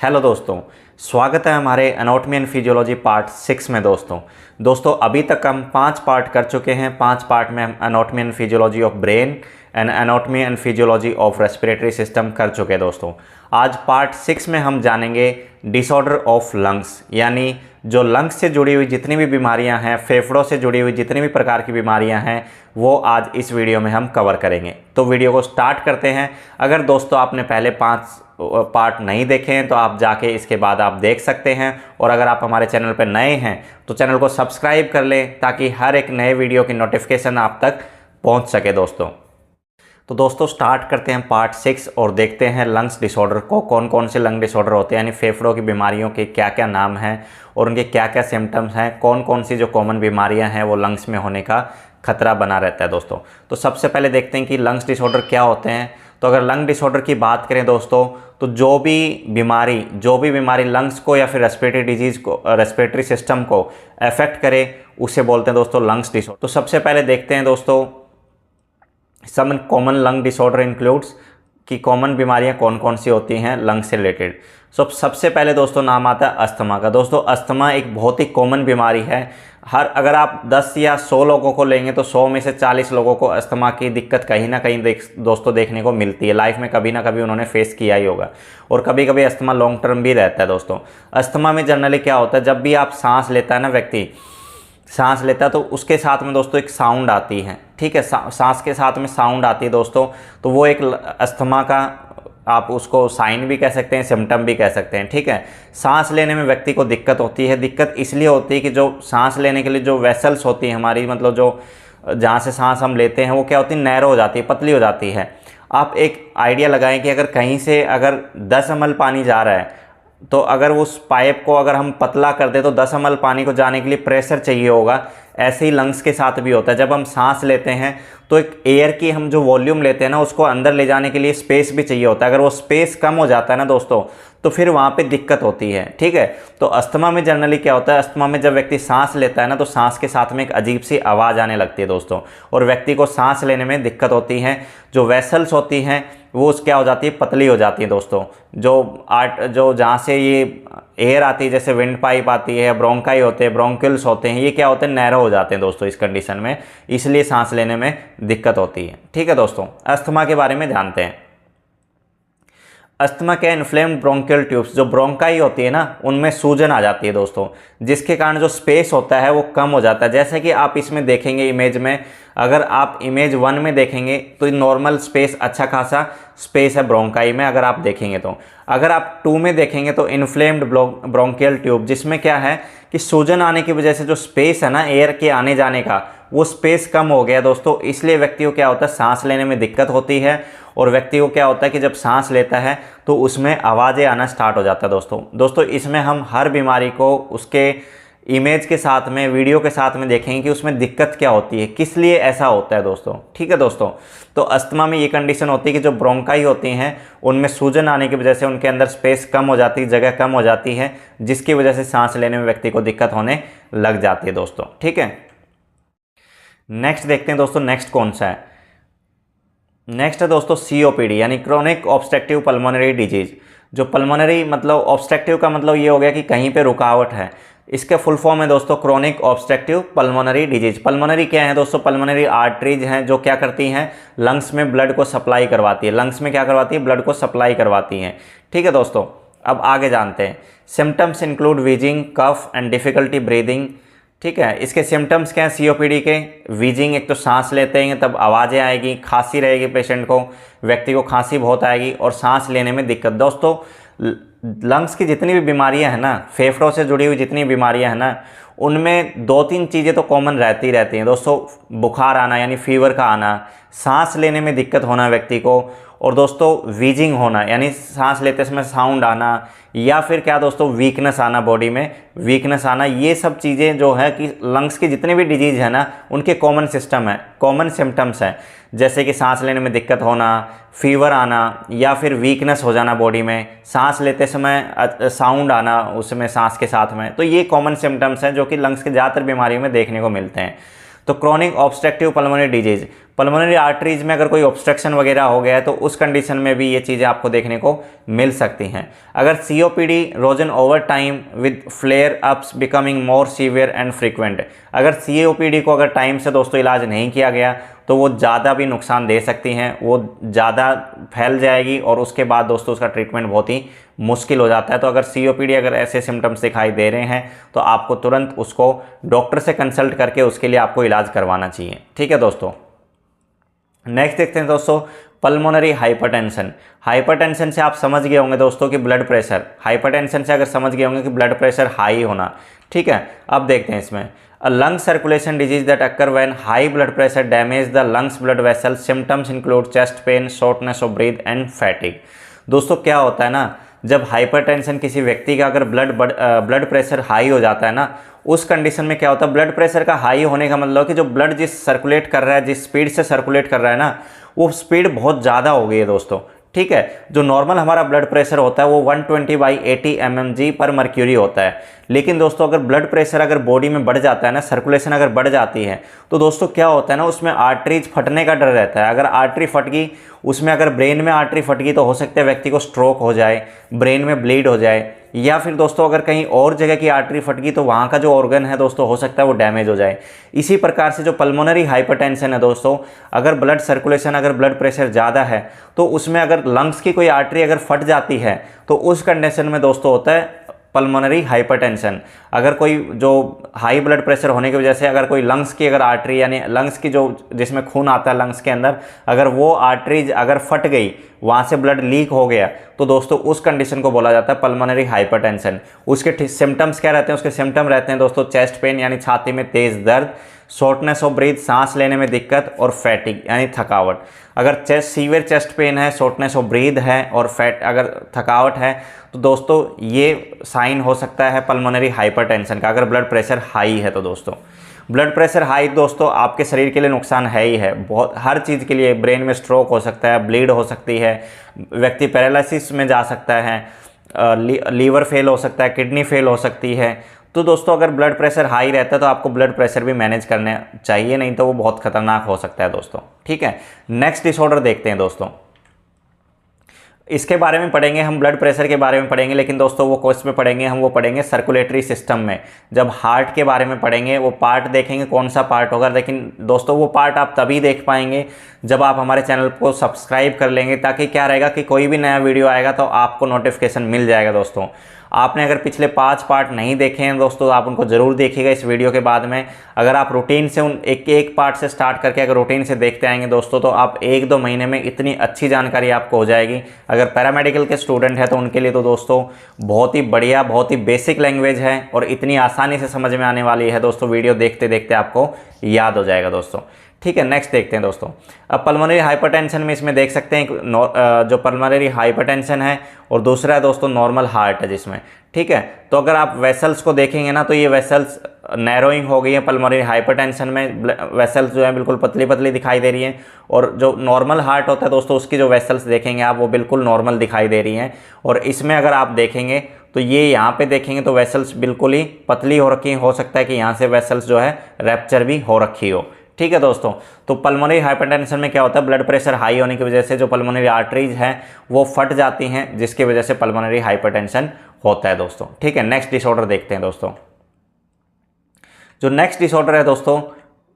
Hello दोस्तों, स्वागत है हमारे एनाटॉमी एंड फिजियोलॉजी पार्ट 6 में। दोस्तों अभी तक हम 5 पार्ट कर चुके हैं। 5 पार्ट में हम anatomy and physiology of brain and anatomy and physiology of respiratory system कर चुके हैं। दोस्तों आज पार्ट 6 में हम जानेंगे डिसऑर्डर ऑफ लंग्स, यानी जो लंग्स से जुड़ी हुई जितनी भी बीमारियां हैं, फेफड़ों से जुड़ी हुई जितनी भी प्रकार की बीमारियां हैं, वो आज इस वीडियो में हम कवर करेंगे। तो वीडियो को स्टार्ट करते हैं। अगर दोस्तों आपने पहले 5 पार्ट नहीं देखे हैं तो आप जाके इसके बाद आप देख सकते हैं, और अगर आप हमारे चैनल पर नए हैं तो चैनल को सब्सक्राइब कर लें ताकि हर एक नए वीडियो की नोटिफिकेशन आप तक पहुंच सके। दोस्तों स्टार्ट करते हैं पार्ट 6 और देखते हैं लंग्स डिसऑर्डर को। कौन कौन से लंग डिसऑर्डर होते हैं, यानी फेफड़ों की बीमारियों के क्या क्या नाम हैं और उनके क्या क्या सिम्टम्स हैं, कौन कौन सी जो कॉमन बीमारियां हैं वो लंग्स में होने का खतरा बना रहता है। दोस्तों तो सबसे पहले देखते हैं कि लंग्स डिसऑर्डर क्या होते हैं। तो अगर लंग डिसऑर्डर की बात करें दोस्तों, तो जो भी बीमारी लंग्स को या फिर रेस्पिरेटरी डिजीज़ को, रेस्पिरेटरी सिस्टम को अफेक्ट करे, उसे बोलते हैं दोस्तों लंग्स डिसऑर्डर। तो सबसे पहले देखते हैं दोस्तों, some common lung disorder includes कि कॉमन बीमारियां कौन कौन सी होती हैं लंग से रिलेटेड। सबसे पहले दोस्तों नाम आता है अस्थमा का। दोस्तों अस्थमा एक बहुत ही कॉमन बीमारी है। अगर आप 10 या 100 लोगों को लेंगे तो 100 में से 40 लोगों को अस्थमा की दिक्कत कहीं ना कहीं दोस्तों देखने को मिलती है। लाइफ में कभी ना कभी उन्होंने फेस किया ही होगा, और कभी कभी अस्थमा लॉन्ग टर्म भी रहता है। दोस्तों अस्थमा में जनरली क्या होता है, जब भी आप सांस लेता है ना व्यक्ति, सांस लेता है तो उसके साथ में दोस्तों एक साउंड आती है। ठीक है, सांस के साथ में साउंड आती है दोस्तों, तो वो एक अस्थमा का आप उसको साइन भी कह सकते हैं, सिम्टम भी कह सकते हैं। ठीक है, सांस लेने में व्यक्ति को दिक्कत होती है। दिक्कत इसलिए होती है कि जो सांस लेने के लिए जो वेसल्स होती हैं हमारी, मतलब जो जहाँ से सांस हम लेते हैं, वो क्या होती है, नैरो हो जाती है, पतली हो जाती है। आप एक आइडिया लगाएं कि अगर कहीं से अगर 10 ml पानी जा रहा है, तो अगर उस पाइप को अगर हम पतला कर दे तो 10 ml पानी को जाने के लिए प्रेशर चाहिए होगा। ऐसे ही लंग्स के साथ भी होता है। जब हम सांस लेते हैं तो एक एयर की हम जो वॉल्यूम लेते हैं ना, उसको अंदर ले जाने के लिए स्पेस भी चाहिए होता है। अगर वो स्पेस कम हो जाता है ना दोस्तों, तो फिर वहाँ पे दिक्कत होती है। ठीक है, तो अस्थमा में जनरली क्या होता है, अस्थमा में जब व्यक्ति सांस लेता है ना, तो सांस के साथ में एक अजीब सी आवाज़ आने लगती है दोस्तों, और व्यक्ति को सांस लेने में दिक्कत होती है। जो वेसल्स होती हैं वो क्या हो जाती है, पतली हो जाती है दोस्तों। जो जहाँ से ये एयर आती है, जैसे विंड पाइप आती है, ब्रोंकाई होते हैं, ब्रोंकिल्स होते हैं, ये क्या होते हैं, नैरो हो जाते हैं दोस्तों इस कंडीशन में, इसलिए सांस लेने में दिक्कत होती है। ठीक है दोस्तों, अस्थमा के बारे में जानते हैं। अस्थमा क्या, इन्फ्लेम्ड ब्रोंकियल ट्यूब्स, जो ब्रोंकाई होती है ना, उनमें सूजन आ जाती है दोस्तों, जिसके कारण जो स्पेस होता है वो कम हो जाता है। जैसे कि आप इसमें देखेंगे इमेज में, अगर आप इमेज 1 में देखेंगे तो नॉर्मल स्पेस, अच्छा खासा स्पेस है ब्रोंकाई में। अगर आप देखेंगे तो, अगर आप 2 में देखेंगे तो इन्फ्लेम्ड ब्रोंकियल ट्यूब, जिसमें क्या है कि सूजन आने की वजह से जो स्पेस है ना एयर के आने जाने का, वो स्पेस कम हो गया दोस्तों। इसलिए व्यक्ति को क्या होता है, सांस लेने में दिक्कत होती है, और व्यक्ति को क्या होता है कि जब सांस लेता है तो उसमें आवाज़ें आना स्टार्ट हो जाता है दोस्तों इसमें हम हर बीमारी को उसके इमेज के साथ में, वीडियो के साथ में देखेंगे कि उसमें दिक्कत क्या होती है, किस लिए ऐसा होता है दोस्तों। ठीक है दोस्तों, तो अस्थमा में ये कंडीशन होती है कि जो ब्रोंकाई होती हैं उनमें सूजन आने की वजह से उनके अंदर स्पेस कम हो जाती है, जगह कम हो जाती है, जिसकी वजह से सांस लेने में व्यक्ति को दिक्कत होने लग जाती है दोस्तों। ठीक है, नेक्स्ट देखते हैं दोस्तों, नेक्स्ट कौन सा है। नेक्स्ट है दोस्तों COPD, यानी क्रोनिक ऑब्स्ट्रक्टिव पल्मोनरी डिजीज। जो पल्मोनरी मतलब ऑब्स्ट्रक्टिव का मतलब ये हो गया कि कहीं पे रुकावट है। इसके फुल फॉर्म है दोस्तों chronic obstructive pulmonary disease. Pulmonary क्या है दोस्तों, पल्मोनरी आर्टरीज हैं जो क्या करती हैं, लंग्स में ब्लड को सप्लाई करवाती है। लंग्स में क्या करवाती है, ब्लड को सप्लाई करवाती हैं। ठीक है दोस्तों, अब आगे जानते हैं। Symptoms include wheezing, cough and difficulty breathing. ठीक है, इसके सिम्टम्स क्या हैं COPD के, वीजिंग, एक तो सांस लेते हैं तब आवाज़ें आएगी, खांसी रहेगी पेशेंट को, व्यक्ति को खांसी बहुत आएगी, और सांस लेने में दिक्कत। दोस्तों लंग्स की जितनी भी बीमारियां हैं ना, फेफड़ों से जुड़ी हुई जितनी बीमारियां हैं ना, उनमें 2-3 चीज़ें तो कॉमन रहती हैं दोस्तों। बुखार आना यानी फीवर का आना, सांस लेने में दिक्कत होना व्यक्ति को, और दोस्तों वीजिंग होना यानी सांस लेते समय साउंड आना, या फिर क्या दोस्तों वीकनेस आना, बॉडी में वीकनेस आना। ये सब चीज़ें जो है कि लंग्स की जितनी भी डिजीज़ है ना, उनके कॉमन सिम्टम्स हैं। जैसे कि सांस लेने में दिक्कत होना, फीवर आना, या फिर वीकनेस हो जाना बॉडी में, सांस लेते समय साउंड आना उसमें सांस के साथ में। तो ये कॉमन सिम्टम्स हैं जो कि लंग्स के ज़्यादातर बीमारियों में देखने को मिलते हैं। तो chronic obstructive pulmonary disease, pulmonary arteries में अगर कोई ऑब्स्ट्रक्शन वगैरह हो गया है तो उस कंडीशन में भी ये चीज़ें आपको देखने को मिल सकती हैं। अगर COPD worsen over time with flare ups becoming more severe and frequent, अगर COPD को अगर टाइम से दोस्तों इलाज नहीं किया गया तो वो ज़्यादा भी नुकसान दे सकती हैं, वो ज़्यादा फैल जाएगी और उसके बाद दोस्तों उसका ट्रीटमेंट बहुत ही मुश्किल हो जाता है। तो अगर COPD अगर ऐसे सिम्टम्स दिखाई दे रहे हैं तो आपको तुरंत उसको डॉक्टर से कंसल्ट करके उसके लिए आपको इलाज करवाना चाहिए। ठीक है दोस्तों। नेक्स्ट देखते हैं दोस्तों पल्मोनरी हाइपरटेंशन। हाइपरटेंशन से आप समझ गए होंगे दोस्तों कि ब्लड प्रेशर, हाइपरटेंशन से अगर समझ गए होंगे कि ब्लड प्रेशर हाई होना। ठीक है, अब देखते हैं इसमें A lung circulation disease that occur when high blood pressure damage the lungs blood vessels. Symptoms include chest pain, shortness of breath and fatigue. दोस्तों क्या होता है ना, जब हाइपरटेंशन किसी व्यक्ति का अगर ब्लड प्रेशर हाई हो जाता है ना, उस कंडीशन में क्या होता है, ब्लड प्रेशर का हाई होने का मतलब कि जो ब्लड जिस सर्कुलेट कर रहा है, जिस स्पीड से सर्कुलेट कर रहा है ना, वो स्पीड बहुत ज़्यादा हो गई है दोस्तों। ठीक है, जो नॉर्मल हमारा ब्लड प्रेशर होता है वो 120/80 mmg पर मर्क्यूरी होता है। लेकिन दोस्तों अगर ब्लड प्रेशर अगर बॉडी में बढ़ जाता है ना, सर्कुलेशन अगर बढ़ जाती है तो दोस्तों क्या होता है ना, उसमें आर्टरीज फटने का डर रहता है। अगर आर्टरी फट गई, उसमें अगर ब्रेन में आर्टरी फट गई तो हो सकता है व्यक्ति को स्ट्रोक हो जाए, ब्रेन में ब्लीड हो जाए, या फिर दोस्तों अगर कहीं और जगह की आर्टरी फट गई तो वहाँ का जो ऑर्गन है दोस्तों हो सकता है वो डैमेज हो जाए। इसी प्रकार से जो पल्मोनरी हाइपरटेंशन है दोस्तों, अगर ब्लड सर्कुलेशन अगर ब्लड प्रेशर ज़्यादा है तो उसमें अगर लंग्स की कोई आर्टरी अगर फट जाती है तो उस कंडीशन में दोस्तों होता है पल्मोनरी हाइपरटेंशन। अगर कोई जो हाई ब्लड प्रेशर होने की वजह से अगर कोई लंग्स की अगर आर्टरी यानी लंग्स की जो जिसमें खून आता है लंग्स के अंदर, अगर वो आर्टरीज अगर फट गई, वहाँ से ब्लड लीक हो गया तो दोस्तों उस कंडीशन को बोला जाता है पल्मोनरी हाइपरटेंशन। उसके सिम्टम्स क्या रहते हैं, उसके सिम्टम रहते हैं दोस्तों चेस्ट पेन यानी छाती में तेज़ दर्द, शॉर्टनेस ऑफ ब्रीथ सांस लेने में दिक्कत, और फैटिग यानी थकावट। अगर सीवियर चेस्ट पेन है, शॉर्टनेस ऑफ ब्रीथ है और अगर थकावट है तो दोस्तों ये साइन हो सकता है पल्मोनरी हाइपरटेंशन का, अगर ब्लड प्रेशर हाई है तो दोस्तों। ब्लड प्रेशर हाई दोस्तों आपके शरीर के लिए नुकसान है ही है, बहुत हर चीज़ के लिए। ब्रेन में स्ट्रोक हो सकता है, ब्लीड हो सकती है, व्यक्ति पैरालिसिस में जा सकता है, लीवर फेल हो सकता है, किडनी फेल हो सकती है। तो दोस्तों अगर ब्लड प्रेशर हाई रहता है तो आपको ब्लड प्रेशर भी मैनेज करना चाहिए, नहीं तो वो बहुत खतरनाक हो सकता है दोस्तों। ठीक है, नेक्स्ट डिसऑर्डर देखते हैं दोस्तों। इसके बारे में पढ़ेंगे हम, ब्लड प्रेशर के बारे में पढ़ेंगे, लेकिन दोस्तों वो कोर्स में पढ़ेंगे हम, वो पढ़ेंगे सर्कुलेटरी सिस्टम में। जब हार्ट के बारे में पढ़ेंगे वो पार्ट देखेंगे कौन सा पार्ट होगा, लेकिन दोस्तों वो पार्ट आप तभी देख पाएंगे जब आप हमारे चैनल को सब्सक्राइब कर लेंगे, ताकि क्या रहेगा कि कोई भी नया वीडियो आएगा तो आपको नोटिफिकेशन मिल जाएगा दोस्तों। आपने अगर पिछले 5 पार्ट नहीं देखे हैं दोस्तों तो आप उनको ज़रूर देखिएगा इस वीडियो के बाद में। अगर आप रूटीन से उन एक पार्ट से स्टार्ट करके अगर रूटीन से देखते आएंगे दोस्तों तो आप 1-2 महीने में इतनी अच्छी जानकारी आपको हो जाएगी। अगर पैरामेडिकल के स्टूडेंट हैं तो उनके लिए तो दोस्तों बहुत ही बढ़िया, बहुत ही बेसिक लैंग्वेज है और इतनी आसानी से समझ में आने वाली है दोस्तों, वीडियो देखते देखते आपको याद हो जाएगा दोस्तों। ठीक है, नेक्स्ट देखते हैं दोस्तों। अब पल्मोनरी हाइपरटेंशन में इसमें देख सकते हैं जो पल्मोनरी हाइपरटेंशन है और दूसरा है दोस्तों नॉर्मल हार्ट है जिसमें। ठीक है, तो अगर आप वेसल्स को देखेंगे ना तो ये वेसल्स नैरोइंग हो गई है पल्मोनरी हाइपरटेंशन में, वेसल्स जो है बिल्कुल पतली पतली दिखाई दे रही हैं। और जो नॉर्मल हार्ट होता है दोस्तों उसकी जो वेसल्स देखेंगे आप वो बिल्कुल नॉर्मल दिखाई दे रही हैं। और इसमें अगर आप देखेंगे तो ये यहाँ पे देखेंगे तो वेसल्स बिल्कुल ही पतली हो रखी हैं, हो सकता है कि यहाँ से वेसल्स जो है रैप्चर भी हो रखी हो। ठीक है दोस्तों, तो पल्मोनरी हाइपरटेंशन में क्या होता है, ब्लड प्रेशर हाई होने की वजह से जो पल्मोनरी आर्टरीज हैं वो फट जाती हैं, जिसकी वजह से पल्मोनरी हाइपरटेंशन होता है दोस्तों। ठीक है, नेक्स्ट डिसऑर्डर देखते हैं दोस्तों। जो नेक्स्ट डिसऑर्डर है दोस्तों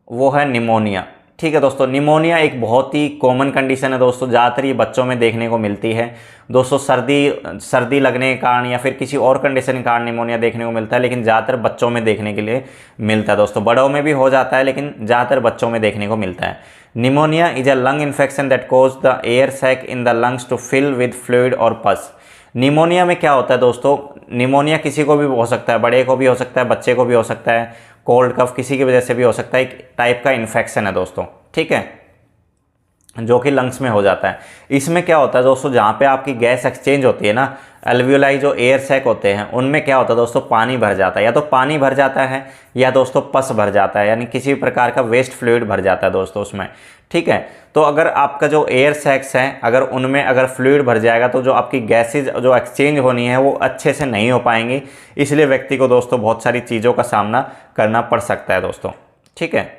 वो है निमोनिया। ठीक है दोस्तों, निमोनिया एक बहुत ही कॉमन कंडीशन है दोस्तों, ज़्यादातर ये बच्चों में देखने को मिलती है दोस्तों। सर्दी लगने के कारण या फिर किसी और कंडीशन के कारण निमोनिया देखने को मिलता है, लेकिन ज़्यादातर बच्चों में देखने के लिए मिलता है दोस्तों। बड़ों में भी हो जाता है लेकिन ज़्यादातर बच्चों में देखने को मिलता है। Pneumonia is a lung infection that cause the air sac in the lungs to fill with fluid और पस। निमोनिया में क्या होता है दोस्तों, निमोनिया किसी को भी हो सकता है, बड़े को भी हो सकता है, बच्चे को भी हो सकता है, कोल्ड कफ किसी की वजह से भी हो सकता है। एक टाइप का इन्फेक्शन है दोस्तों, ठीक है, जो कि लंग्स में हो जाता है। इसमें क्या होता है दोस्तों, जहाँ पे आपकी गैस एक्सचेंज होती है ना, एल्वियोलाई जो एयर सैक होते हैं उनमें क्या होता है दोस्तों, पानी भर जाता है, या तो पानी भर जाता है या दोस्तों पस भर जाता है, यानी किसी प्रकार का वेस्ट फ्लूइड भर जाता है दोस्तों उसमें। ठीक है, तो अगर आपका जो एयर सैक्स हैं अगर उनमें अगर फ्लूइड भर जाएगा तो जो आपकी गैसेज जो एक्सचेंज होनी है वो अच्छे से नहीं हो पाएंगी, इसलिए व्यक्ति को दोस्तों बहुत सारी चीज़ों का सामना करना पड़ सकता है दोस्तों। ठीक है,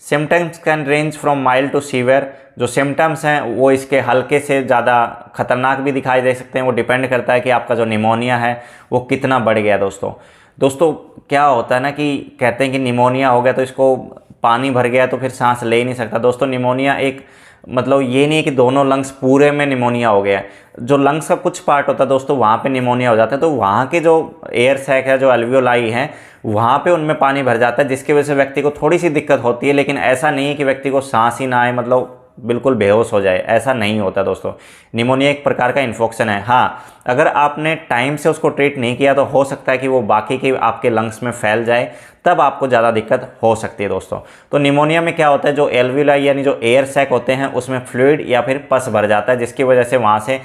symptoms can range from mild to severe. जो सिम्टम्स हैं वो इसके हल्के से ज़्यादा खतरनाक भी दिखाई दे सकते हैं। वो डिपेंड करता है कि आपका जो निमोनिया है वो कितना बढ़ गया दोस्तों क्या होता है ना कि कहते हैं कि निमोनिया हो गया तो इसको पानी भर गया तो फिर सांस ले ही नहीं सकता। दोस्तों निमोनिया एक मतलब ये नहीं है कि दोनों लंग्स पूरे में निमोनिया हो गया है। जो लंग्स का कुछ पार्ट होता है दोस्तों वहाँ पे निमोनिया हो जाता है, तो वहाँ के जो एयर सैक है, जो एल्वियोलाई हैं, वहाँ पे उनमें पानी भर जाता है, जिसकी वजह से व्यक्ति को थोड़ी सी दिक्कत होती है। लेकिन ऐसा नहीं है कि व्यक्ति को सांस ही ना आए, मतलब बिल्कुल बेहोश हो जाए, ऐसा नहीं होता दोस्तों। निमोनिया एक प्रकार का इन्फेक्शन है। हाँ, अगर आपने टाइम से उसको ट्रीट नहीं किया तो हो सकता है कि वो बाकी के आपके लंग्स में फैल जाए, तब आपको ज़्यादा दिक्कत हो सकती है दोस्तों। तो निमोनिया में क्या होता है, जो एल्वियोलाई यानी जो एयर सैक होते हैं उसमें फ्लूइड या फिर पस भर जाता है, जिसकी वजह से वहाँ से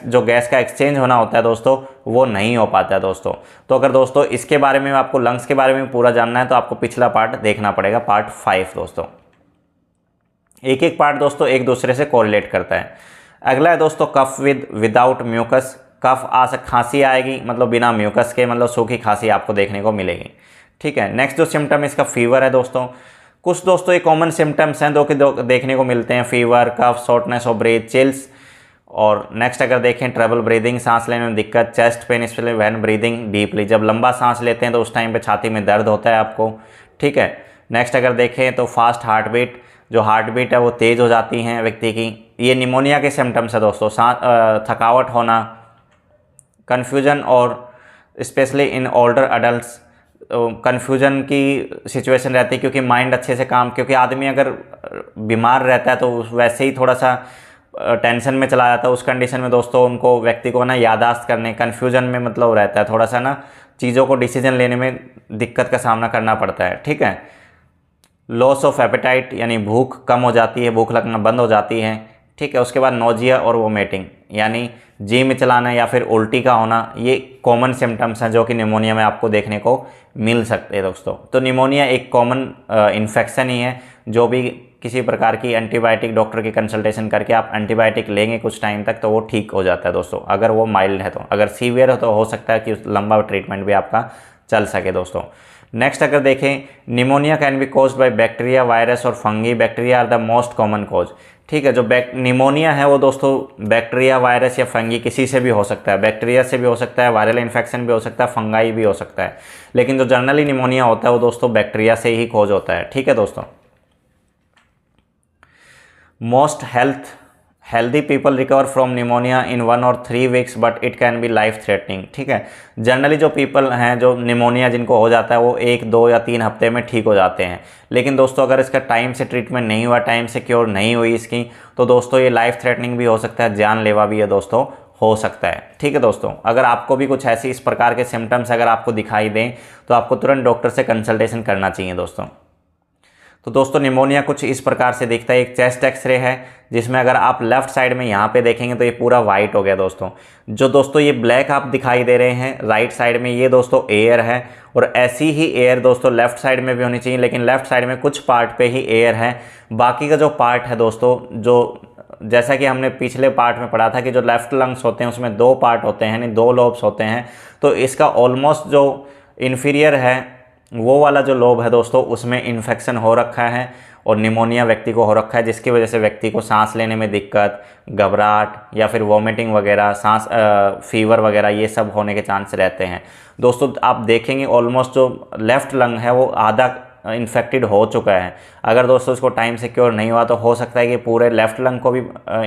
जो गैस का एक्सचेंज होना होता है दोस्तों वो नहीं हो पाता है दोस्तों। तो अगर दोस्तों इसके बारे में आपको लंग्स के बारे में पूरा जानना है तो आपको पिछला पार्ट देखना पड़ेगा, पार्ट 5 दोस्तों। एक एक पार्ट दोस्तों एक दूसरे से कोरिलेट करता है। अगला है दोस्तों कफ विदाउट म्यूकस। कफ खांसी आएगी, मतलब बिना म्यूकस के, मतलब सूखी खांसी आपको देखने को मिलेगी। ठीक है। नेक्स्ट जो सिम्टम इसका फीवर है दोस्तों। कुछ दोस्तों ये कॉमन सिम्टम्स हैं दो देखने को मिलते हैं, fever, cough, shortness of breath, chills. और नेक्स्ट अगर देखें ट्रबल ब्रीदिंग, सांस लेने में दिक्कत, chest pain, specially when breathing deeply, जब लंबा सांस लेते हैं तो उस टाइम पे छाती में दर्द होता है आपको। ठीक है। नेक्स्ट अगर देखें तो फास्ट हार्ट बीट, जो हार्ट बीट है वो तेज़ हो जाती हैं व्यक्ति की। ये निमोनिया के सिम्टम्स है दोस्तों। थकावट होना, कन्फ्यूजन, और specially in older adults confusion की सिचुएशन रहती है, क्योंकि माइंड अच्छे से काम, क्योंकि आदमी अगर बीमार रहता है तो वैसे ही थोड़ा सा टेंशन में चला जाता है। उस कंडीशन में दोस्तों उनको व्यक्ति को ना यादाश्त करने, कन्फ्यूजन में मतलब रहता है, थोड़ा सा ना चीज़ों को डिसीजन लेने में दिक्कत का सामना करना पड़ता है। ठीक है। लॉस ऑफ एपेटाइट यानी भूख कम हो जाती है, भूख लगना बंद हो जाती है। ठीक है। उसके बाद नोजिया और वोमिटिंग यानी जी में चलाना या फिर उल्टी का होना, ये कॉमन सिम्टम्स हैं जो कि निमोनिया में आपको देखने को मिल सकते हैं दोस्तों। तो निमोनिया एक कॉमन इन्फेक्शन ही है, जो भी किसी प्रकार की एंटीबायोटिक डॉक्टर की कंसल्टेशन करके आप एंटीबायोटिक लेंगे कुछ टाइम तक तो वो ठीक हो जाता है दोस्तों, अगर वो माइल्ड है तो। अगर सीवियर हो तो हो सकता है कि लंबा ट्रीटमेंट भी आपका चल सके दोस्तों। नेक्स्ट अगर देखें, pneumonia can be caused by bacteria, virus और fungi. Bacteria are the most common cause. ठीक है। जो निमोनिया है वो दोस्तों बैक्टीरिया, वायरस या फंगी किसी से भी हो सकता है। बैक्टीरिया से भी हो सकता है, वायरल इन्फेक्शन भी हो सकता है, फंगाई भी हो सकता है। लेकिन जो जनरली निमोनिया होता है वो दोस्तों बैक्टीरिया से ही कॉज होता है। ठीक है दोस्तों। Most healthy people recover from pneumonia इन 1 और 3 weeks, but it can be life threatening. ठीक है। जनरली जो पीपल हैं जो निमोनिया जिनको हो जाता है वो 1, 2 या 3 हफ्ते में ठीक हो जाते हैं। लेकिन दोस्तों अगर इसका टाइम से ट्रीटमेंट नहीं हुआ, टाइम से क्योर नहीं हुई इसकी, तो दोस्तों ये लाइफ थ्रेटनिंग भी हो सकता है, जानलेवा भी है दोस्तों, हो सकता है। ठीक है दोस्तों। अगर आपको भी कुछ ऐसी इस प्रकार के सिम्टम्स अगर आपको दिखाई दें तो आपको तुरंत डॉक्टर से कंसल्टेशन करना चाहिए दोस्तों। तो दोस्तों निमोनिया कुछ इस प्रकार से दिखता है। एक चेस्ट एक्सरे है जिसमें अगर आप लेफ्ट साइड में यहाँ पे देखेंगे तो ये पूरा वाइट हो गया दोस्तों। जो दोस्तों ये ब्लैक आप दिखाई दे रहे हैं राइट साइड में, ये दोस्तों एयर है, और ऐसी ही एयर दोस्तों लेफ्ट साइड में भी होनी चाहिए, लेकिन लेफ्ट साइड में कुछ पार्ट पे ही एयर है, बाकी का जो पार्ट है दोस्तों, जो जैसा कि हमने पिछले पार्ट में पढ़ा था कि जो लेफ्ट लंग्स होते हैं उसमें 2 पार्ट होते हैं, यानी 2 लोब्स होते हैं। तो इसका ऑलमोस्ट जो इन्फीरियर है वो वाला जो लोब है दोस्तों उसमें इन्फेक्शन हो रखा है और निमोनिया व्यक्ति को हो रखा है, जिसकी वजह से व्यक्ति को सांस लेने में दिक्कत, घबराहट या फिर वॉमिटिंग वगैरह, सांस फीवर वगैरह ये सब होने के चांस रहते हैं दोस्तों। आप देखेंगे ऑलमोस्ट जो लेफ़्ट लंग है वो आधा इन्फेक्टेड हो चुका है। अगर दोस्तों इसको टाइम से क्योर नहीं हुआ तो हो सकता है कि पूरे लेफ़्ट लंग को भी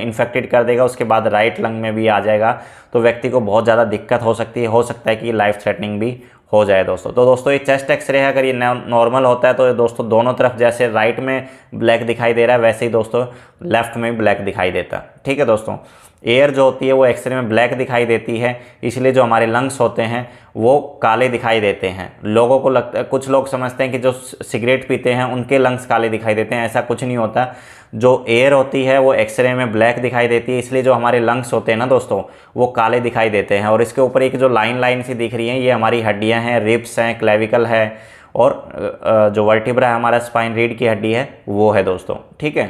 इन्फेक्टेड कर देगा, उसके बाद राइट लंग में भी आ जाएगा, तो व्यक्ति को बहुत ज़्यादा दिक्कत हो सकती है। हो सकता है कि लाइफ थ्रेटनिंग भी हो जाए दोस्तों। तो दोस्तों ये चेस्ट एक्सरे है, अगर ये नॉर्मल होता है तो दोस्तों दोनों तरफ जैसे राइट में ब्लैक दिखाई दे रहा है वैसे ही दोस्तों लेफ्ट में ब्लैक दिखाई देता है। ठीक है दोस्तों। एयर जो होती है वो एक्सरे में ब्लैक दिखाई देती है, इसलिए जो हमारे लंग्स होते हैं वो काले दिखाई देते हैं। लोगों को लगता है, कुछ लोग समझते हैं कि जो सिगरेट पीते हैं उनके लंग्स काले दिखाई देते हैं, ऐसा कुछ नहीं होता। जो एयर होती है वो एक्सरे में ब्लैक दिखाई देती है, इसलिए जो हमारे लंग्स होते हैं ना दोस्तों वो काले दिखाई देते हैं। और इसके ऊपर एक जो लाइन सी दिख रही हैं ये हमारी हड्डियाँ हैं, रिब्स हैं, क्लेविकल है, और जो वर्टिब्रा है हमारा स्पाइन रीढ़ की हड्डी है वो है दोस्तों। ठीक है।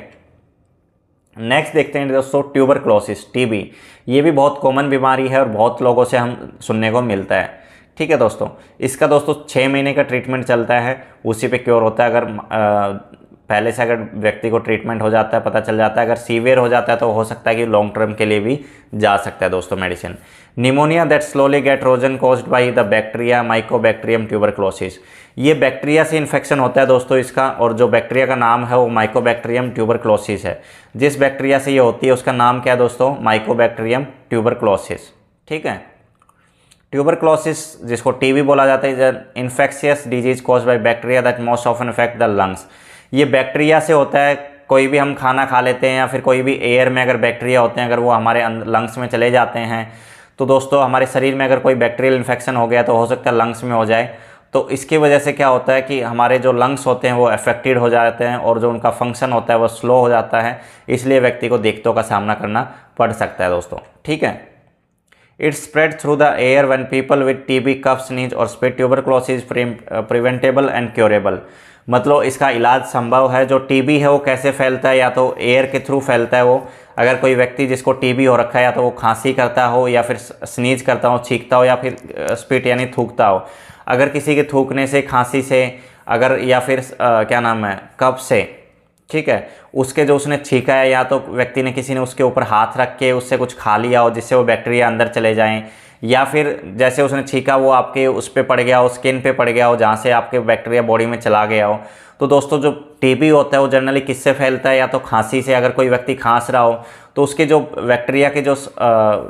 नेक्स्ट देखते हैं दोस्तों ट्यूबरक्लोसिस, टीबी। ये भी बहुत कॉमन बीमारी है और बहुत लोगों से हम सुनने को मिलता है। ठीक है दोस्तों। इसका दोस्तों 6 महीने का ट्रीटमेंट चलता है, उसी पे क्योर होता है। अगर पहले से अगर व्यक्ति को ट्रीटमेंट हो जाता है, पता चल जाता है, अगर सीवियर हो जाता है तो हो सकता है कि लॉन्ग टर्म के लिए भी जा सकता है दोस्तों medicine. Pneumonia that slowly get worsen caused by the bacteria mycobacterium tuberculosis. ये बैक्टीरिया से इन्फेक्शन होता है दोस्तों इसका, और जो बैक्टीरिया का नाम है वो माइकोबैक्टीरियम ट्यूबरक्लोसिस है। जिस बैक्टीरिया से ये होती है उसका नाम क्या है दोस्तों? Mycobacterium tuberculosis. ठीक है, ट्यूबरक्लोसिस जिसको टीबी बोला जाता है, infectious disease caused by bacteria that most often affect the lungs. ये बैक्टीरिया से होता है, कोई भी हम खाना खा लेते हैं या फिर कोई भी एयर में अगर बैक्टीरिया होते हैं, अगर वो हमारे लंग्स में चले जाते हैं तो दोस्तों हमारे शरीर में अगर कोई बैक्टीरियल इन्फेक्शन हो गया तो हो सकता है लंग्स में हो जाए। तो इसकी वजह से क्या होता है कि हमारे जो लंग्स होते हैं वो अफेक्टेड हो जाते हैं और जो उनका फंक्शन होता है वो स्लो हो जाता है, इसलिए व्यक्ति को दिक्कतों का सामना करना पड़ सकता है दोस्तों। ठीक है, it spread through the air when people with TB cough sneeze और spit. Tuberculosis preventable and curable. मतलब इसका इलाज संभव है। जो टीबी है वो कैसे फैलता है? या तो एयर के थ्रू फैलता है वो। अगर कोई व्यक्ति जिसको टीबी हो रखा है या तो वो खांसी करता हो या फिर स्नीज करता हो, छींकता हो, या फिर स्पिट यानी थूकता हो। अगर किसी के थूकने से, खांसी से, अगर या फिर क्या नाम है, कफ से, ठीक है, उसके जो उसने छींका है, या तो व्यक्ति ने, किसी ने उसके ऊपर हाथ रख के उससे कुछ खा लिया हो जिससे वो बैक्टीरिया अंदर चले जाएं, या फिर जैसे उसने छींका वो आपके उस पे पड़ गया हो, स्किन पे पड़ गया हो, जहाँ से आपके बैक्टीरिया बॉडी में चला गया हो। तो दोस्तों जो टीबी होता है वो जनरली किससे फैलता है? या तो खांसी से। अगर कोई व्यक्ति खांस रहा हो तो उसके जो बैक्टीरिया के जो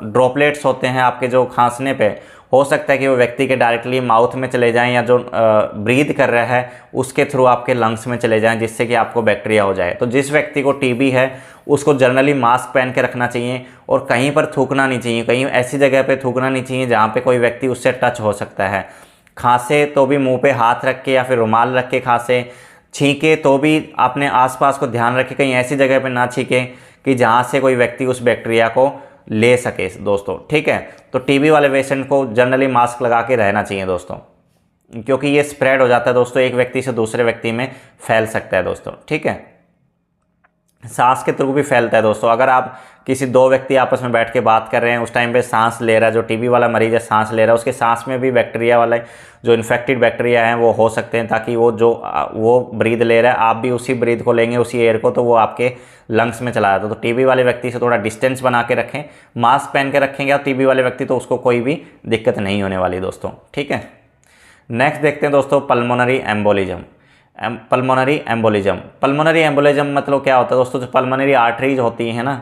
ड्रॉपलेट्स होते हैं आपके जो खांसने पे, हो सकता है कि वो व्यक्ति के डायरेक्टली माउथ में चले जाएं, या जो ब्रीथ कर रहा है उसके थ्रू आपके लंग्स में चले जाएं, जिससे कि आपको बैक्टीरिया हो जाए। तो जिस व्यक्ति को टीबी है उसको जनरली मास्क पहन के रखना चाहिए और कहीं पर थूकना नहीं चाहिए, कहीं ऐसी जगह पे थूकना नहीं चाहिए जहाँ पे कोई व्यक्ति उससे टच हो सकता है। खांसे तो भी मुंह पे हाथ रख के या फिर रुमाल रख के खांसे। छींके तो भी अपने आसपास को ध्यान रखें, कहीं ऐसी जगह पे ना छींके कि जहाँ से कोई व्यक्ति उस बैक्टीरिया को ले सके दोस्तों। ठीक है, तो टीबी वाले पेशेंट को जनरली मास्क लगा के रहना चाहिए दोस्तों, क्योंकि ये स्प्रेड हो जाता है दोस्तों, एक व्यक्ति से दूसरे व्यक्ति में फैल सकता है दोस्तों। ठीक है, सांस के थ्रू भी फैलता है दोस्तों। अगर आप किसी दो व्यक्ति आपस में बैठ के बात कर रहे हैं, उस टाइम पे सांस ले रहा है, जो टीबी वाला मरीज है सांस ले रहा है, उसके सांस में भी बैक्टीरिया वाले जो इन्फेक्टेड बैक्टीरिया हैं वो हो सकते हैं, ताकि वो ब्रीद ले रहा है, आप भी उसी ब्रीद को लेंगे, उसी एयर को, तो वो आपके लंग्स में चला जाता है। तो टीबी वाले व्यक्ति से थोड़ा डिस्टेंस बना के रखें, मास्क पहन के रखेंगे आप टीबी वाले व्यक्ति, तो उसको कोई भी दिक्कत नहीं होने वाली दोस्तों। ठीक है, नेक्स्ट देखते हैं दोस्तों पल्मोनरी एम्बोलिज्म। पल्मोनरी एम्बोलिज्म मतलब क्या होता है दोस्तों? जो पल्मोनरी आर्टरीज होती हैं ना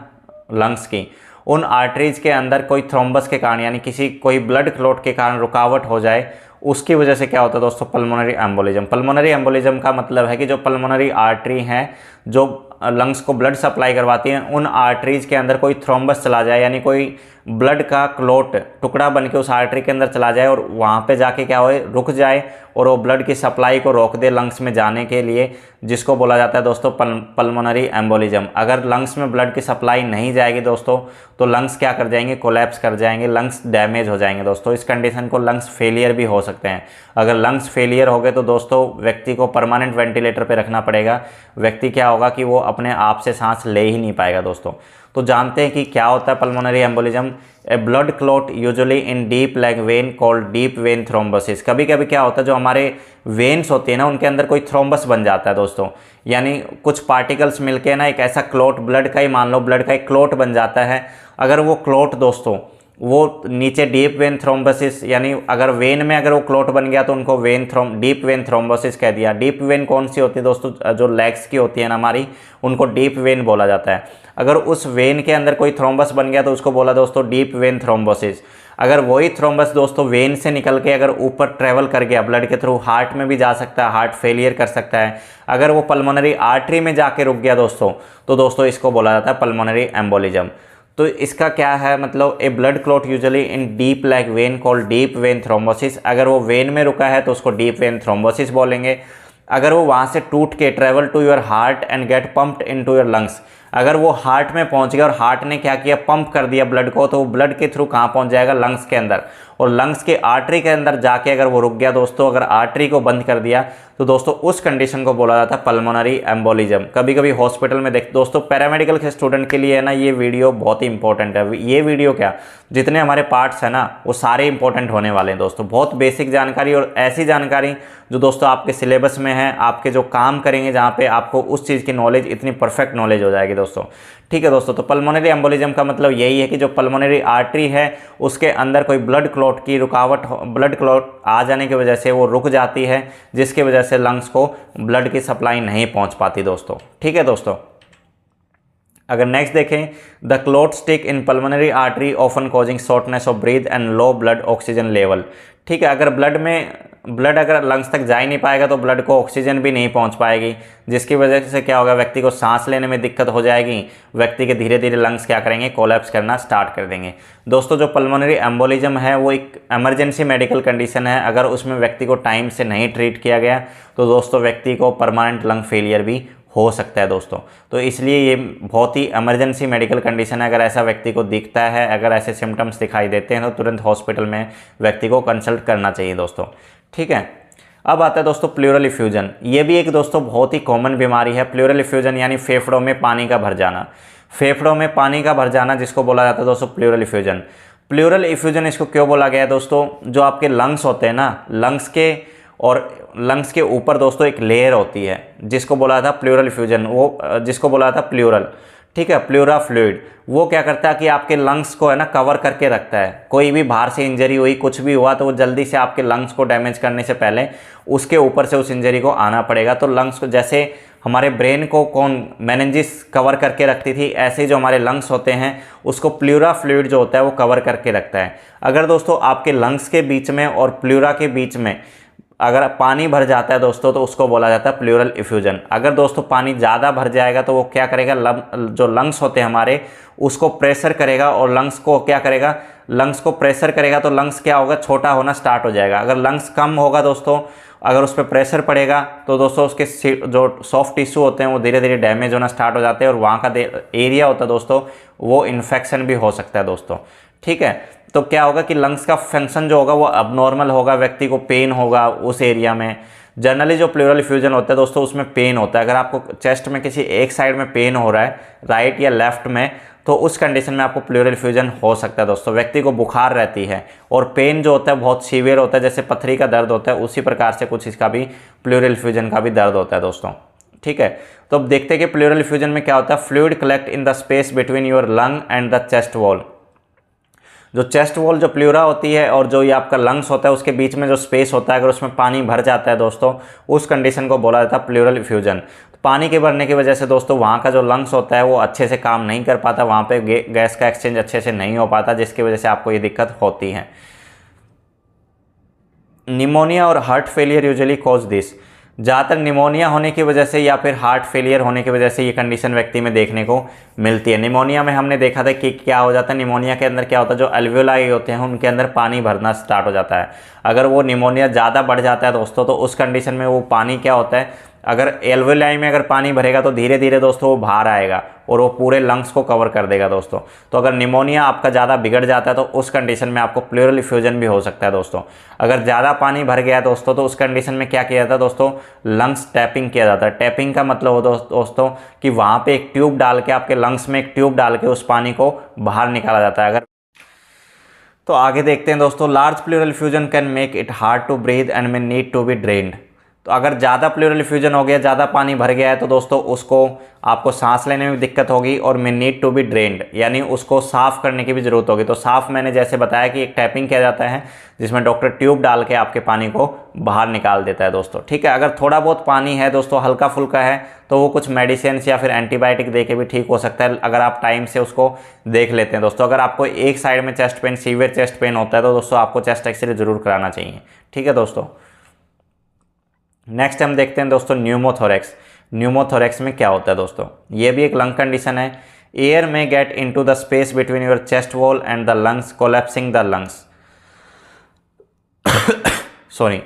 लंग्स की, उन आर्टरीज के अंदर कोई थ्रोम्बस के कारण, यानी कोई ब्लड क्लॉट के कारण रुकावट हो जाए, उसकी वजह से क्या होता है दोस्तों? Pulmonary embolism. पल्मोनरी एम्बोलिज्म का मतलब है कि जो पल्मोनरी आर्टरी हैं जो लंग्स को ब्लड सप्लाई करवाती हैं, उन आर्टरीज के अंदर कोई थ्रोम्बस चला जाए, यानी कोई ब्लड का क्लॉट टुकड़ा बन के उस आर्टरी के अंदर चला जाए और वहाँ पे जाके क्या हो, रुक जाए और वो ब्लड की सप्लाई को रोक दे लंग्स में जाने के लिए, जिसको बोला जाता है दोस्तों पल्मोनरी एम्बोलिज्म। अगर लंग्स में ब्लड की सप्लाई नहीं जाएगी दोस्तों तो लंग्स क्या कर जाएंगे? कोलैप्स कर जाएंगे, लंग्स डैमेज हो जाएंगे दोस्तों। इस कंडीशन को लंग्स फेलियर भी हो सकते हैं। अगर लंग्स फेलियर हो गए तो दोस्तों व्यक्ति को परमानेंट वेंटिलेटर पे रखना पड़ेगा। व्यक्ति क्या होगा कि वो अपने आप से सांस ले ही नहीं पाएगा दोस्तों। तो जानते हैं कि क्या होता है pulmonary embolism? A blood clot usually in deep leg vein called deep vein thrombosis. कभी कभी क्या होता है, जो हमारे वेन्स होती है ना, उनके अंदर कोई थ्रोम्बस बन जाता है दोस्तों, यानी कुछ पार्टिकल्स मिलके ना एक ऐसा क्लॉट, ब्लड का ही मान लो, ब्लड का एक क्लॉट बन जाता है। अगर वो क्लॉट दोस्तों वो नीचे डीप वेन थ्रोम्बोसिस, यानी अगर वेन में अगर वो क्लॉट बन गया तो उनको डीप वेन थ्रोम्बोसिस कह दिया। डीप वेन कौन सी होती है दोस्तों? जो लेग्स की होती है ना हमारी, उनको डीप वेन बोला जाता है। अगर उस वेन के अंदर कोई थ्रोम्बस बन गया तो उसको बोला दोस्तों डीप वेन थ्रोम्बोसिस। अगर वही थ्रोम्बस दोस्तों वेन से निकल के अगर ऊपर ट्रेवल कर गया ब्लड के थ्रू, हार्ट में भी जा सकता है, हार्ट फेलियर कर सकता है। अगर वो पल्मोनरी आर्टरी में जाके रुक गया दोस्तों, तो दोस्तों इसको बोला जाता है पल्मोनरी एम्बोलिज्म। तो इसका क्या है मतलब? A blood clot usually in deep leg vein called deep vein thrombosis. अगर वो वेन में रुका है तो उसको डीप वेन थ्रोम्बोसिस बोलेंगे। अगर वो वहाँ से टूट के travel to your heart and get pumped into your lungs, अगर वो हार्ट में पहुँच गया और हार्ट ने क्या किया, पंप कर दिया ब्लड को, तो वो ब्लड के थ्रू कहाँ पहुँच जाएगा? लंग्स के अंदर, और लंग्स के आर्टरी के अंदर जाके अगर वो रुक गया दोस्तों, अगर आर्टरी को बंद कर दिया तो दोस्तों उस कंडीशन को बोला जाता है पल्मोनरी एम्बोलिज्म। कभी कभी हॉस्पिटल में देख दोस्तों, पैरामेडिकल के स्टूडेंट के लिए है ना ये वीडियो बहुत ही इंपॉर्टेंट है। ये वीडियो क्या, जितने हमारे पार्ट्स हैं ना वो सारे इंपॉर्टेंट होने वाले हैं दोस्तों। बहुत बेसिक जानकारी और ऐसी जानकारी जो दोस्तों आपके सिलेबस में है, आपके जो काम करेंगे जहाँ पे आपको उस चीज़ की नॉलेज, इतनी परफेक्ट नॉलेज हो जाएगी दोस्तों। ठीक है दोस्तों, तो पल्मोनरी एम्बोलिज्म का मतलब यही है कि जो पल्मोनरी आर्टरी है उसके अंदर कोई ब्लड क्लॉट की रुकावट, ब्लड क्लॉट आ जाने की वजह से वो रुक जाती है, जिसकी वजह से लंग्स को ब्लड की सप्लाई नहीं पहुंच पाती दोस्तों। ठीक है दोस्तों, अगर नेक्स्ट देखें, the clot stick in pulmonary artery often causing shortness of breathe and low blood oxygen level. ठीक है, अगर ब्लड अगर लंग्स तक जा ही नहीं पाएगा तो ब्लड को ऑक्सीजन भी नहीं पहुंच पाएगी, जिसकी वजह से क्या होगा, व्यक्ति को सांस लेने में दिक्कत हो जाएगी, व्यक्ति के धीरे धीरे लंग्स क्या करेंगे, कोलैप्स करना स्टार्ट कर देंगे। दोस्तों जो पल्मोनरी एम्बोलिज्म है वो एक इमरजेंसी मेडिकल कंडीशन है। अगर उसमें व्यक्ति को टाइम से नहीं ट्रीट किया गया तो दोस्तों व्यक्ति को परमानेंट लंग फेलियर भी हो सकता है दोस्तों। तो इसलिए ये बहुत ही इमरजेंसी मेडिकल कंडीशन है। अगर ऐसा व्यक्ति को दिखता है, अगर ऐसे सिम्टम्स दिखाई देते हैं तो तुरंत हॉस्पिटल में व्यक्ति को कंसल्ट करना चाहिए दोस्तों। ठीक है, अब आता है दोस्तों प्लूरल इफ्यूजन। ये भी एक दोस्तों बहुत ही कॉमन बीमारी है। प्लूरल इफ्यूजन यानी फेफड़ों में पानी का भर जाना, फेफड़ों में पानी का भर जाना जिसको बोला जाता है दोस्तों प्लूरल इफ्यूजन। प्लूरल इफ्यूजन इसको क्यों बोला गया है दोस्तों, जो आपके लंग्स होते हैं ना, लंग्स के ऊपर दोस्तों एक लेयर होती है जिसको बोला था प्लूरल इफ्यूजन, वो जिसको बोला था प्लूरल। ठीक है, प्लूरा फ्लूइड वो क्या करता है कि आपके लंग्स को है ना कवर करके रखता है। कोई भी बाहर से इंजरी हुई, कुछ भी हुआ तो वो जल्दी से आपके लंग्स को डैमेज करने से पहले उसके ऊपर से उस इंजरी को आना पड़ेगा। तो लंग्स को, जैसे हमारे ब्रेन को मेनिंजिस कवर करके रखती थी, ऐसे जो हमारे लंग्स होते हैं उसको प्लूरा फ्लूइड जो होता है वो कवर करके रखता है। अगर दोस्तों आपके लंग्स के बीच में और प्लूरा के बीच में अगर पानी भर जाता है दोस्तों तो उसको बोला जाता है प्लूरल इफ्यूजन। अगर दोस्तों पानी ज़्यादा भर जाएगा तो वो क्या करेगा, जो लंग्स होते हैं हमारे उसको प्रेशर करेगा, और लंग्स को क्या करेगा, लंग्स को प्रेशर करेगा तो लंग्स क्या होगा, छोटा होना स्टार्ट हो जाएगा। अगर लंग्स कम होगा दोस्तों, अगर उस पर प्रेशर पड़ेगा तो दोस्तों उसके जो सॉफ्ट टिश्यू होते हैं वो धीरे धीरे डैमेज होना स्टार्ट हो जाते हैं, और वहाँ का एरिया होता है दोस्तों वो इन्फेक्शन भी हो सकता है दोस्तों। ठीक है, तो क्या होगा कि लंग्स का फंक्शन जो होगा वो अबनॉर्मल होगा, व्यक्ति को पेन होगा उस एरिया में। जनरली जो प्लूरल इफ्यूजन होता है दोस्तों उसमें पेन होता है। अगर आपको चेस्ट में किसी एक साइड में पेन हो रहा है, राइट या लेफ्ट में, तो उस कंडीशन में आपको प्लूरल इफ्यूजन हो सकता है दोस्तों। व्यक्ति को बुखार रहती है और पेन जो होता है बहुत सीवियर होता है, जैसे पथरी का दर्द होता है, उसी प्रकार से कुछ इसका भी प्लूरल इफ्यूजन का भी दर्द होता है दोस्तों। ठीक है, तो अब देखते हैं कि प्लूरल इफ्यूजन में क्या होता है। Fluid collect in the space between your lung and the chest wall. जो चेस्ट वॉल, जो प्लूरा होती है और जो ये आपका लंग्स होता है उसके बीच में जो स्पेस होता है, अगर उसमें पानी भर जाता है दोस्तों उस कंडीशन को बोला जाता है प्लूरल इफ्यूजन। तो पानी के भरने की वजह से दोस्तों वहाँ का जो लंग्स होता है वो अच्छे से काम नहीं कर पाता, वहाँ पे गैस का एक्सचेंज अच्छे से नहीं हो पाता, जिसकी वजह से आपको ये दिक्कत होती है। निमोनिया और heart failure usually cause this. ज़्यादातर निमोनिया होने की वजह से या फिर हार्ट फेलियर होने की वजह से ये कंडीशन व्यक्ति में देखने को मिलती है। निमोनिया में हमने देखा था कि क्या हो जाता है, निमोनिया के अंदर क्या होता है, जो एल्वियोलाई होते हैं उनके अंदर पानी भरना स्टार्ट हो जाता है। अगर वो निमोनिया ज़्यादा बढ़ जाता है दोस्तों तो उस कंडीशन में वो पानी क्या होता है, अगर एल्वियोलाई में अगर पानी भरेगा तो धीरे धीरे दोस्तों वो बाहर आएगा और वो पूरे लंग्स को कवर कर देगा दोस्तों। तो अगर निमोनिया आपका ज़्यादा बिगड़ जाता है तो उस कंडीशन में आपको प्लूरल इफ्यूजन भी हो सकता है दोस्तों। अगर ज़्यादा पानी भर गया है दोस्तों तो उस कंडीशन में क्या किया जाता है दोस्तों, लंग्स टैपिंग किया जाता है। टैपिंग का मतलब हो दोस्तों कि वहाँ पे एक ट्यूब डाल के, आपके लंग्स में एक ट्यूब डाल के उस पानी को बाहर निकाला जाता है। अगर तो आगे देखते हैं दोस्तों, large pleural effusion can make it hard to breathe and may need to be drained. तो अगर ज़्यादा प्लूरल इफ्यूजन हो गया, ज़्यादा पानी भर गया है तो दोस्तों उसको आपको सांस लेने में दिक्कत होगी और may need to be drained, यानी उसको साफ़ करने की भी ज़रूरत होगी। तो साफ़ मैंने जैसे बताया कि एक टैपिंग किया जाता है जिसमें डॉक्टर ट्यूब डाल के आपके पानी को बाहर निकाल देता है दोस्तों। ठीक है, अगर थोड़ा बहुत पानी है दोस्तों, हल्का फुल्का है, तो वो कुछ मेडिसिन या फिर एंटीबायोटिक दे के भी ठीक हो सकता है, अगर आप टाइम से उसको देख लेते हैं दोस्तों। अगर आपको एक साइड में chest pain, severe chest pain होता है तो दोस्तों आपको चेस्ट एक्सरे जरूर कराना चाहिए। ठीक है दोस्तों, नेक्स्ट हम देखते हैं दोस्तों न्यूमोथोरेक्स। न्यूमोथोरेक्स में क्या होता है दोस्तों, ये भी एक लंग कंडीशन है। एयर में get into the space between your chest wall and the lungs, collapsing the lungs. Sorry,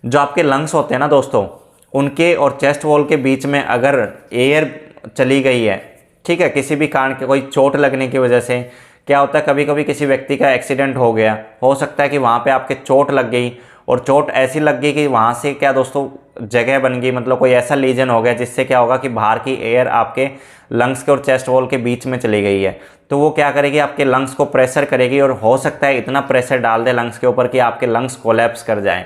जो आपके लंग्स होते हैं ना दोस्तों, उनके और चेस्ट वॉल के बीच में अगर एयर चली गई है, ठीक है, किसी भी कारण के, कोई चोट लगने की वजह से, क्या होता है, कभी कभी किसी व्यक्ति का एक्सीडेंट हो गया, हो सकता है कि वहाँ पे आपके चोट लग गई, और चोट ऐसी लग गई कि वहाँ से क्या दोस्तों जगह बन गई, मतलब कोई ऐसा लीजन हो गया जिससे क्या होगा कि बाहर की एयर आपके लंग्स के और चेस्ट वॉल के बीच में चली गई है। तो वो क्या करेगी, आपके लंग्स को प्रेशर करेगी, और हो सकता है इतना प्रेशर डाल दे लंग्स के ऊपर कि आपके लंग्स कोलैप्स कर जाएं।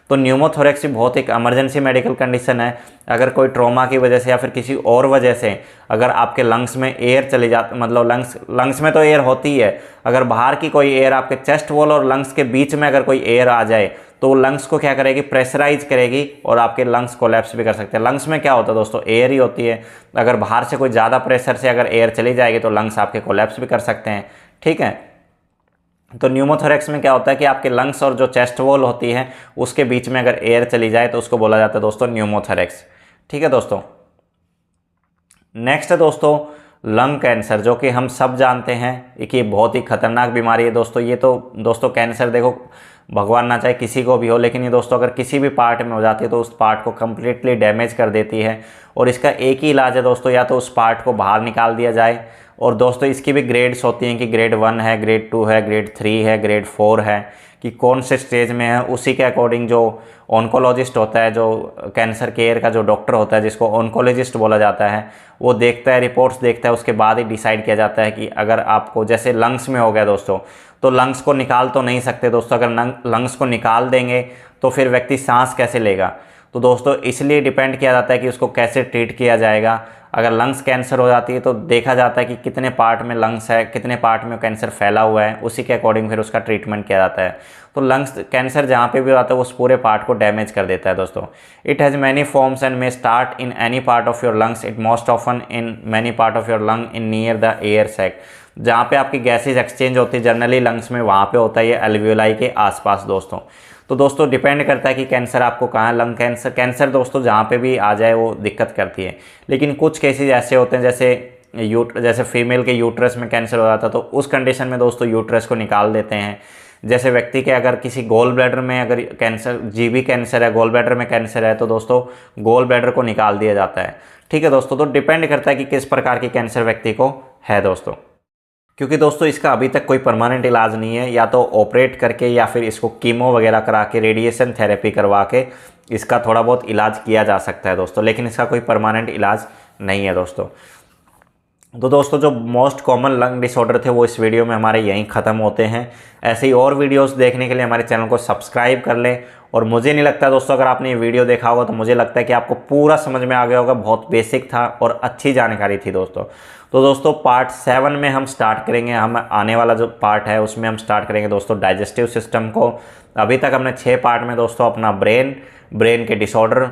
तो न्यूमोथोरेक्स बहुत एक इमरजेंसी मेडिकल कंडीशन है। अगर कोई ट्रॉमा की वजह से या फिर किसी और वजह से अगर आपके लंग्स में एयर चली जाती, मतलब लंग्स में तो एयर होती ही है, अगर बाहर की कोई एयर आपके चेस्ट वॉल और लंग्स के बीच में अगर कोई एयर आ जाए तो लंग्स को क्या करेगी, प्रेशराइज करेगी, और आपके लंग्स कोलैप्स भी कर सकते हैं। लंग्स में क्या होता है दोस्तों, एयर ही होती है। अगर बाहर से कोई ज़्यादा प्रेशर से अगर एयर चली जाएगी तो लंग्स आपके कोलैप्स भी कर सकते हैं। ठीक है, तो न्यूमोथोरेक्स में क्या होता है कि आपके लंग्स और जो चेस्ट वॉल होती है उसके बीच में अगर एयर चली जाए तो उसको बोला जाता है दोस्तों न्यूमोथोरेक्स। ठीक है दोस्तों, नेक्स्ट है दोस्तों लंग कैंसर, जो कि हम सब जानते हैं कि बहुत ही खतरनाक बीमारी है दोस्तों। ये तो दोस्तों कैंसर देखो भगवान ना चाहे किसी को भी हो, लेकिन ये दोस्तों अगर किसी भी पार्ट में हो जाती है तो उस पार्ट को कम्प्लीटली डैमेज कर देती है, और इसका एक ही इलाज है दोस्तों, या तो उस पार्ट को बाहर निकाल दिया जाए। और दोस्तों इसकी भी ग्रेड्स होती हैं कि ग्रेड 1 है, ग्रेड 2 है, ग्रेड 3 है, ग्रेड 4 है, कि कौन से स्टेज में है। उसी के अकॉर्डिंग जो ऑन्कोलॉजिस्ट होता है, जो कैंसर केयर का जो डॉक्टर होता है जिसको ऑन्कोलॉजिस्ट बोला जाता है, वो देखता है, रिपोर्ट्स देखता है, उसके बाद ही डिसाइड किया जाता है कि अगर आपको जैसे लंग्स में हो गया दोस्तों, तो लंग्स को निकाल तो नहीं सकते दोस्तों। अगर लंग्स को निकाल देंगे तो फिर व्यक्ति सांस कैसे लेगा। तो दोस्तों इसलिए डिपेंड किया जाता है कि उसको कैसे ट्रीट किया जाएगा। अगर लंग्स कैंसर हो जाती है तो देखा जाता है कि कितने पार्ट में लंग्स है, कितने पार्ट में कैंसर फैला हुआ है, उसी के अकॉर्डिंग फिर उसका ट्रीटमेंट किया जाता है। तो लंग्स कैंसर जहाँ पे भी आता है उस पूरे पार्ट को डैमेज कर देता है दोस्तों। It has many forms and may start in any part of your lungs, it most often in many part of your lung in near the air sac. जहाँ पे आपकी गैसेज एक्सचेंज होती है जनरली लंग्स में, वहाँ पे होता है ये एल्वियोलाई के आसपास दोस्तों। तो दोस्तों डिपेंड करता है कि कैंसर आपको कहाँ, लंग कैंसर दोस्तों जहाँ पे भी आ जाए वो दिक्कत करती है। लेकिन कुछ केसेस ऐसे होते हैं जैसे फीमेल के यूट्रस में कैंसर हो जाता है, तो उस कंडीशन में दोस्तों यूट्रस को निकाल देते हैं। जैसे व्यक्ति के अगर किसी गोल ब्लैडर में अगर कैंसर, जीबी कैंसर है, गोल ब्लैडर में कैंसर है, तो दोस्तों गोल ब्लैडर को निकाल दिया जाता है। ठीक है दोस्तों, तो डिपेंड करता है कि किस प्रकार की कैंसर व्यक्ति को है दोस्तों, क्योंकि दोस्तों इसका अभी तक कोई परमानेंट इलाज नहीं है। या तो ऑपरेट करके या फिर इसको कीमो वगैरह करा के, रेडिएशन थेरेपी करवा के इसका थोड़ा बहुत इलाज किया जा सकता है दोस्तों, लेकिन इसका कोई परमानेंट इलाज नहीं है दोस्तों। तो दोस्तों जो मोस्ट कॉमन लंग डिसऑर्डर थे वो इस वीडियो में हमारे यहीं ख़त्म होते हैं। ऐसे ही और वीडियोस देखने के लिए हमारे चैनल को सब्सक्राइब कर लें। और मुझे नहीं लगता दोस्तों अगर आपने ये वीडियो देखा होगा तो मुझे लगता है कि आपको पूरा समझ में आ गया होगा, बहुत बेसिक था और अच्छी जानकारी थी दोस्तों। तो दोस्तों पार्ट 7 में हम स्टार्ट करेंगे, हम आने वाला जो पार्ट है उसमें हम स्टार्ट करेंगे दोस्तों डाइजेस्टिव सिस्टम को। अभी तक हमने 6 पार्ट में दोस्तों अपना ब्रेन के डिसऑर्डर,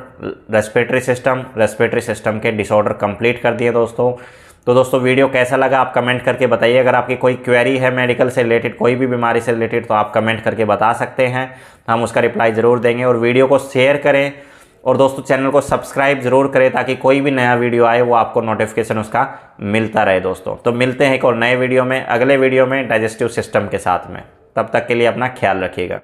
रेस्पिरेटरी सिस्टम के डिसऑर्डर कंप्लीट कर दिए दोस्तों। तो दोस्तों वीडियो कैसा लगा आप कमेंट करके बताइए। अगर आपकी कोई क्वेरी है मेडिकल से रिलेटेड, कोई भी बीमारी से रिलेटेड, तो आप कमेंट करके बता सकते हैं, हम उसका रिप्लाई ज़रूर देंगे। और वीडियो को शेयर करें और दोस्तों चैनल को सब्सक्राइब ज़रूर करें ताकि कोई भी नया वीडियो आए वो आपको नोटिफिकेशन उसका मिलता रहे दोस्तों। तो मिलते हैं एक और नए वीडियो में, अगले वीडियो में डाइजेस्टिव सिस्टम के साथ में। तब तक के लिए अपना ख्याल रखिएगा।